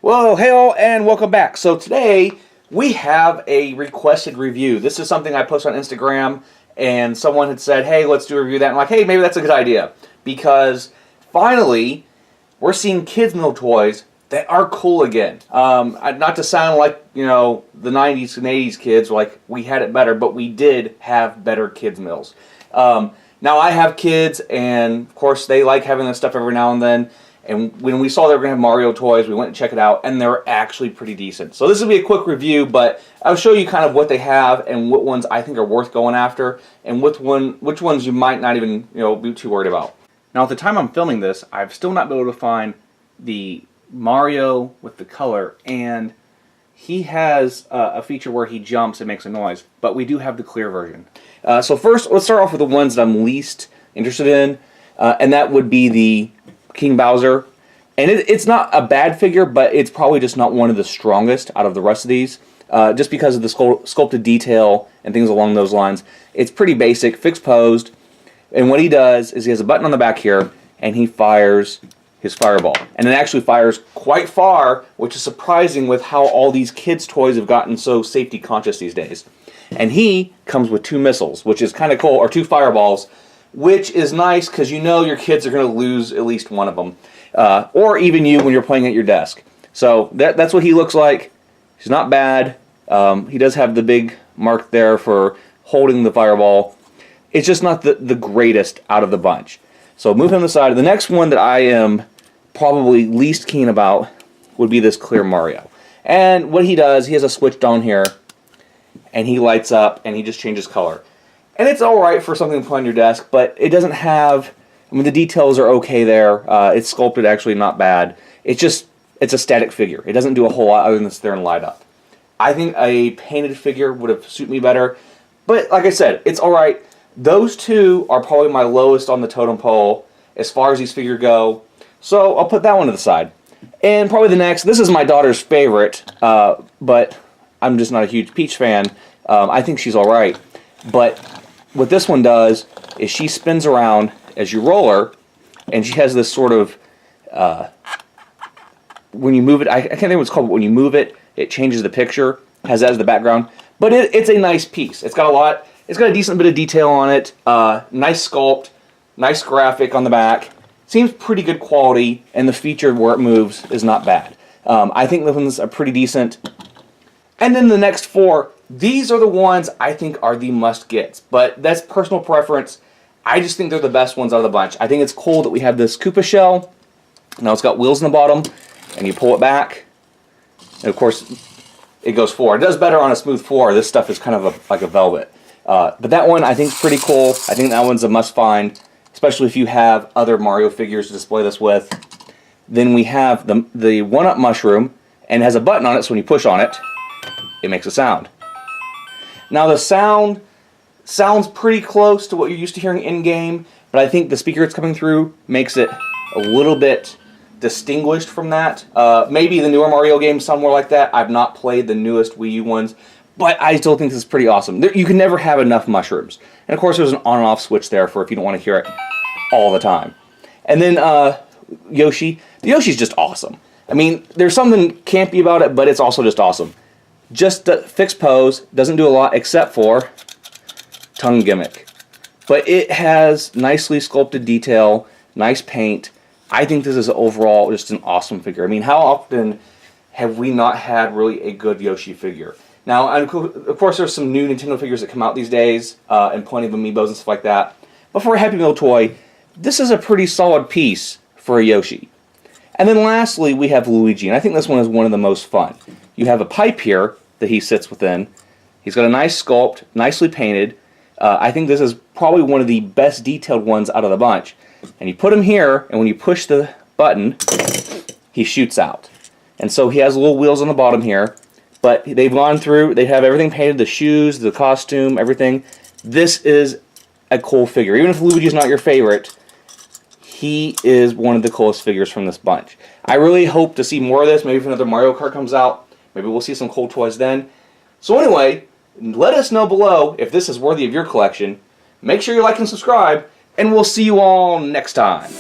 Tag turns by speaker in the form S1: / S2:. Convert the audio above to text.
S1: Well, hey all, and welcome back. So today we have a requested review. This is something I posted on Instagram, and someone had said, hey, let's do a review of that. And I'm like, hey, maybe that's a good idea, because finally we're seeing kids' meal toys that are cool again. Not to sound like, you know, the 90s and 80s kids, like we had it better, but we did have better kids' meals. Now I have kids, and of course they like having this stuff every now and then. And when we saw they were going to have Mario toys, we went and checked it out, and they're actually pretty decent. So this will be a quick review, but I'll show you kind of what they have and what ones I think are worth going after, and which ones you might not even, you know, be too worried about. Now, at the time I'm filming this, I've still not been able to find the Mario with the color, and he has a feature where he jumps and makes a noise, but we do have the clear version. So first, let's start off with the ones that I'm least interested in, and that would be the King Bowser. And it's not a bad figure, but it's probably just not one of the strongest out of the rest of these, just because of the sculpted detail and things along those lines. It's pretty basic, fixed posed, and what he does is he has a button on the back here, and he fires his fireball. And it actually fires quite far, which is surprising with how all these kids' toys have gotten so safety conscious these days. And he comes with 2 missiles, which is kind of cool, or 2 fireballs, which is nice because you know your kids are going to lose at least one of them. Or even you when you're playing at your desk. So that's what he looks like. He's not bad. He does have the big mark there for holding the fireball. It's just not the greatest out of the bunch. So move him aside. The next one that I am probably least keen about would be this clear Mario. And what he does, he has a switch down here, and he lights up, and he just changes color. And it's alright for something to put on your desk, but it doesn't have, I mean, the details are okay there. It's sculpted actually not bad. It's a static figure. It doesn't do a whole lot other than sit there and light up. I think a painted figure would have suited me better. But like I said, it's alright. Those 2 are probably my lowest on the totem pole as far as these figures go. So I'll put that one to the side. And probably the next, this is my daughter's favorite, but I'm just not a huge Peach fan. I think she's alright. But what this one does is she spins around as you roll her, and she has this sort of, when you move it, I can't think what it's called, but when you move it, it changes the picture, has that as the background. But it's a nice piece. It's got a decent bit of detail on it, nice sculpt, nice graphic on the back. Seems pretty good quality, and the feature where it moves is not bad. I think this one's pretty decent. And then the next 4, these are the ones I think are the must-gets, but that's personal preference. I just think they're the best ones out of the bunch. I think it's cool that we have this Koopa shell. Now it's got wheels in the bottom, and you pull it back, and of course it goes forward. It does better on a smooth floor. This stuff is kind of like a velvet. But that one I think is pretty cool. I think that one's a must-find, especially if you have other Mario figures to display this with. Then we have the 1-Up mushroom, and it has a button on it, so when you push on it, it makes a sound. Now the sound sounds pretty close to what you're used to hearing in-game, but I think the speaker it's coming through makes it a little bit distinguished from that. Maybe the newer Mario games sound more like that. I've not played the newest Wii U ones, but I still think this is pretty awesome. You can never have enough mushrooms. And of course there's an on and off switch there for if you don't want to hear it all the time. And then Yoshi. The Yoshi's just awesome. I mean, there's something campy about it, but it's also just awesome. Just a fixed pose, doesn't do a lot except for tongue gimmick. But it has nicely sculpted detail, nice paint. I think this is overall just an awesome figure. I mean, how often have we not had really a good Yoshi figure? Now, of course, there's some new Nintendo figures that come out these days, and plenty of amiibos and stuff like that. But for a Happy Meal toy, this is a pretty solid piece for a Yoshi. And then lastly, we have Luigi, and I think this one is one of the most fun. You have a pipe here that he sits within. He's got a nice sculpt, nicely painted. I think this is probably one of the best detailed ones out of the bunch. And you put him here, and when you push the button, he shoots out. And so he has little wheels on the bottom here, but they've gone through, they have everything painted, the shoes, the costume, everything. This is a cool figure. Even if Luigi's not your favorite, he is one of the coolest figures from this bunch. I really hope to see more of this. Maybe if another Mario Kart comes out, maybe we'll see some cool toys then. So anyway, let us know below if this is worthy of your collection. Make sure you like and subscribe, and we'll see you all next time.